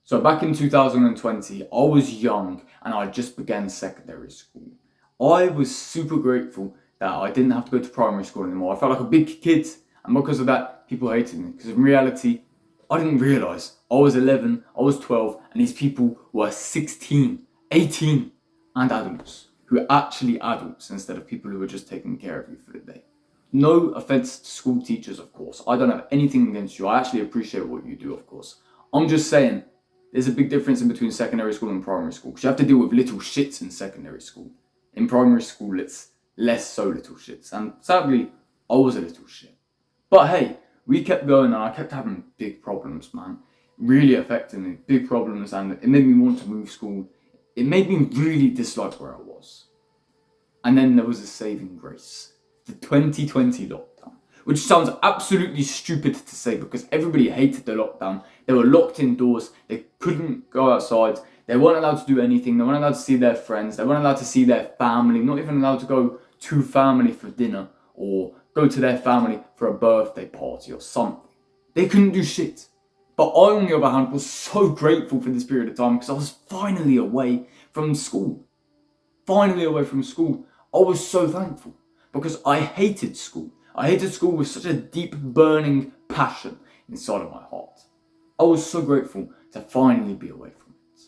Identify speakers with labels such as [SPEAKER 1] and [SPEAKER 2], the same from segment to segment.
[SPEAKER 1] So back in 2020, I was young and I just began secondary school. I was super grateful that I didn't have to go to primary school anymore. I felt like a big kid, and because of that, people hated me. Because in reality, I didn't realise I was 11, I was 12, and these people were 16, 18, and adults, who were actually adults instead of people who were just taking care of you for the day. No offence to school teachers, of course. I don't have anything against you. I actually appreciate what you do, of course. I'm just saying, there's a big difference in between secondary school and primary school, because you have to deal with little shits in secondary school. In primary school, it's less so little shits, and sadly, I was a little shit. But hey, we kept going, and I kept having big problems, man. Really affecting me, big problems, and it made me want to move school. It made me really dislike where I was. And then there was a saving grace, the 2020 lockdown, which sounds absolutely stupid to say because everybody hated the lockdown. They were locked indoors, they couldn't go outside, they weren't allowed to do anything, they weren't allowed to see their friends, they weren't allowed to see their family, not even allowed to go to family for dinner or go to their family for a birthday party or something. They couldn't do shit. But I, on the other hand, was so grateful for this period of time because I was finally away from school. Finally away from school. I was so thankful because I hated school. I hated school with such a deep, burning passion inside of my heart. I was so grateful to finally be away from it.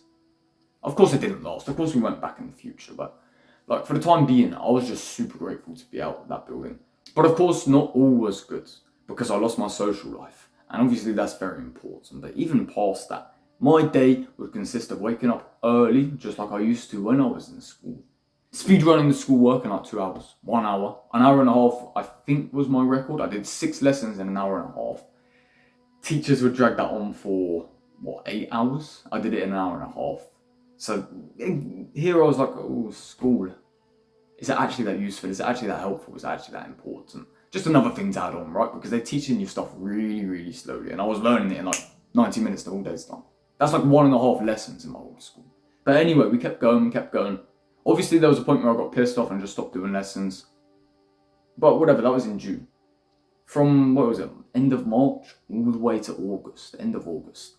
[SPEAKER 1] Of course, it didn't last. Of course, we went back in the future. But for the time being, I was just super grateful to be out of that building. But of course, not all was good because I lost my social life. And obviously, that's very important. But even past that, my day would consist of waking up early, just like I used to when I was in school. Speed running the school work in like 2 hours, 1 hour, an hour and a half, I think was my record. I did 6 lessons in an hour and a half. Teachers would drag that on for, 8 hours? I did it in an hour and a half. So here I was like, oh, school. Is it actually that useful? Is it actually that helpful? Is it actually that important? Just another thing to add on, right? Because they're teaching you stuff really, really slowly. And I was learning it in like 90 minutes the whole day's time. That's like 1.5 lessons in my old school. But anyway, we kept going. Obviously, there was a point where I got pissed off and just stopped doing lessons. But whatever, that was in June. From, end of March all the way to August, end of August.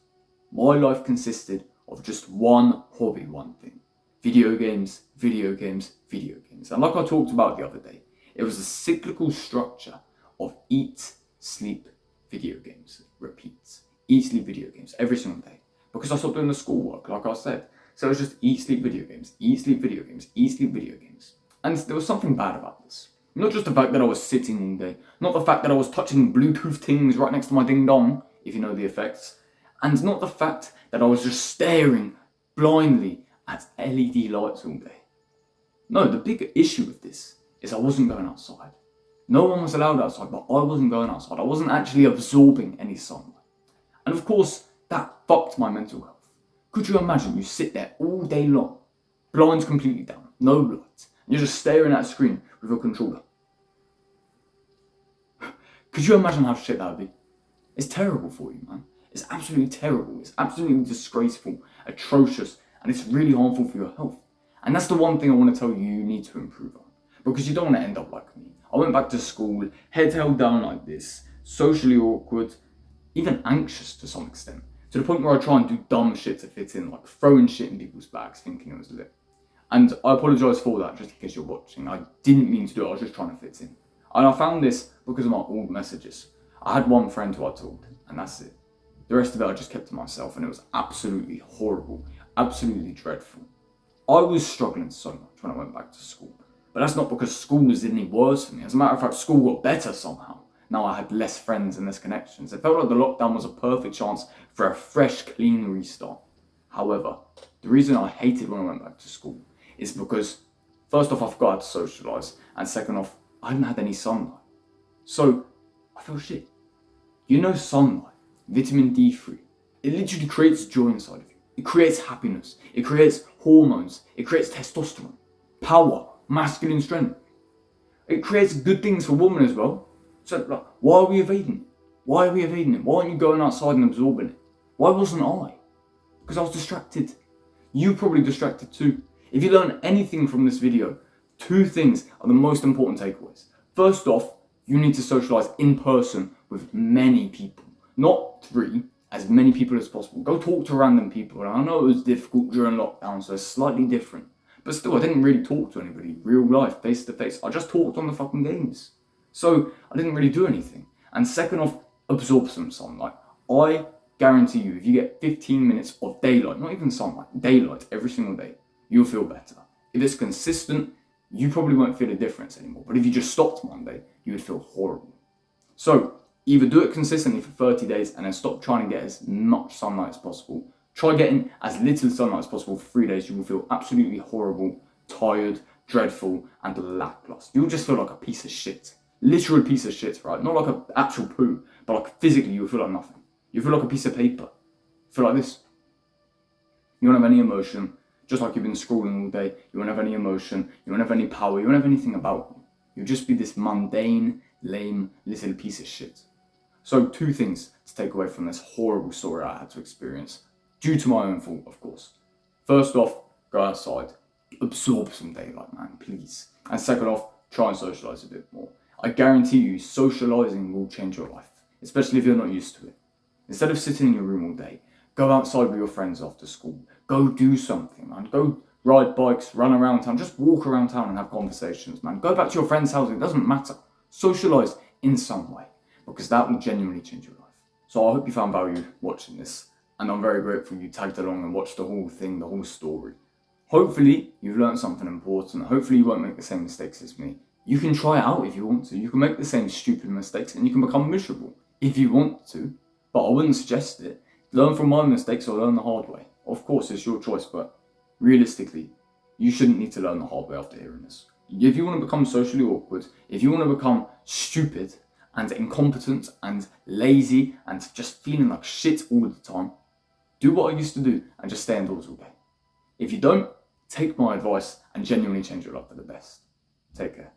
[SPEAKER 1] My life consisted of just one hobby, one thing. Video games. And like I talked about the other day, it was a cyclical structure of eat, sleep, video games, repeat. Eat, sleep, video games, every single day. Because I stopped doing the schoolwork, like I said. So it was just eat, sleep, video games, eat, sleep, video games, eat, sleep, video games. And there was something bad about this. Not just the fact that I was sitting all day, not the fact that I was touching Bluetooth things right next to my ding dong, if you know the effects, and not the fact that I was just staring blindly at LED lights all day. No, the big issue with this is I wasn't going outside. No one was allowed outside, but I wasn't going outside. I wasn't actually absorbing any sunlight. And of course, that fucked my mental health. Could you imagine you sit there all day long, blinds completely down, no light, and you're just staring at a screen with your controller? Could you imagine how shit that would be? It's terrible for you, man. It's absolutely terrible. It's absolutely disgraceful, atrocious, and it's really harmful for your health. And that's the one thing I want to tell you need to improve on. Because you don't want to end up like me. I went back to school, head held down like this, socially awkward, even anxious to some extent. To the point where I try and do dumb shit to fit in, like throwing shit in people's bags, thinking it was lit. And I apologise for that, just in case you're watching. I didn't mean to do it, I was just trying to fit in. And I found this because of my old messages. I had one friend who I told, and that's it. The rest of it I just kept to myself, and it was absolutely horrible, absolutely dreadful. I was struggling so much when I went back to school. But that's not because school was any worse for me. As a matter of fact, school got better somehow. Now I had less friends and less connections. It felt like the lockdown was a perfect chance for a fresh, clean restart. However, the reason I hated when I went back to school is because, first off, I forgot how to socialise, and second off, I hadn't had any sunlight. So, I felt shit. You know sunlight, vitamin D3, it literally creates joy inside of you. It creates happiness. It creates hormones. It creates testosterone, power, masculine strength. It creates good things for women as well. So, why are we evading it? Why are we evading it? Why aren't you going outside and absorbing it? Why wasn't I? Because I was distracted. You probably distracted too. If you learn anything from this video, 2 things are the most important takeaways. First off, you need to socialise in person with many people. Not 3, as many people as possible. Go talk to random people. And I know it was difficult during lockdown, so it's slightly different. But still, I didn't really talk to anybody, real life, face to face. I just talked on the fucking games. So I didn't really do anything. And second off, absorb some sunlight. I guarantee you, if you get 15 minutes of daylight, not even sunlight, daylight every single day, you'll feel better. If it's consistent, you probably won't feel a difference anymore. But if you just stopped one day, you would feel horrible. So either do it consistently for 30 days and then stop trying to get as much sunlight as possible. Try getting as little sunlight as possible for 3 days. You will feel absolutely horrible, tired, dreadful, and lackluster. You'll just feel like a piece of shit. Literal piece of shit, right? Not like an actual poo, but like physically you'll feel like nothing. You feel like a piece of paper. You feel like this. You won't have any emotion, just like you've been scrolling all day. You won't have any emotion, you won't have any power, you won't have anything about you. You'll just be this mundane, lame, little piece of shit. So 2 things to take away from this horrible story I had to experience, due to my own fault, of course. First off, go outside. Absorb some daylight, man, please. And second off, try and socialise a bit more. I guarantee you, socialising will change your life, especially if you're not used to it. Instead of sitting in your room all day, go outside with your friends after school. Go do something, man. Go ride bikes, run around town. Just walk around town and have conversations, man. Go back to your friend's house. It doesn't matter. Socialise in some way, because that will genuinely change your life. So I hope you found value watching this, and I'm very grateful you tagged along and watched the whole thing, the whole story. Hopefully you've learned something important. Hopefully you won't make the same mistakes as me. You can try it out if you want to. You can make the same stupid mistakes and you can become miserable if you want to. But I wouldn't suggest it. Learn from my mistakes or learn the hard way. Of course, it's your choice, but realistically, you shouldn't need to learn the hard way after hearing this. If you want to become socially awkward, if you want to become stupid and incompetent and lazy and just feeling like shit all the time, do what I used to do and just stay indoors all day. If you don't, take my advice and genuinely change your life for the best. Take care.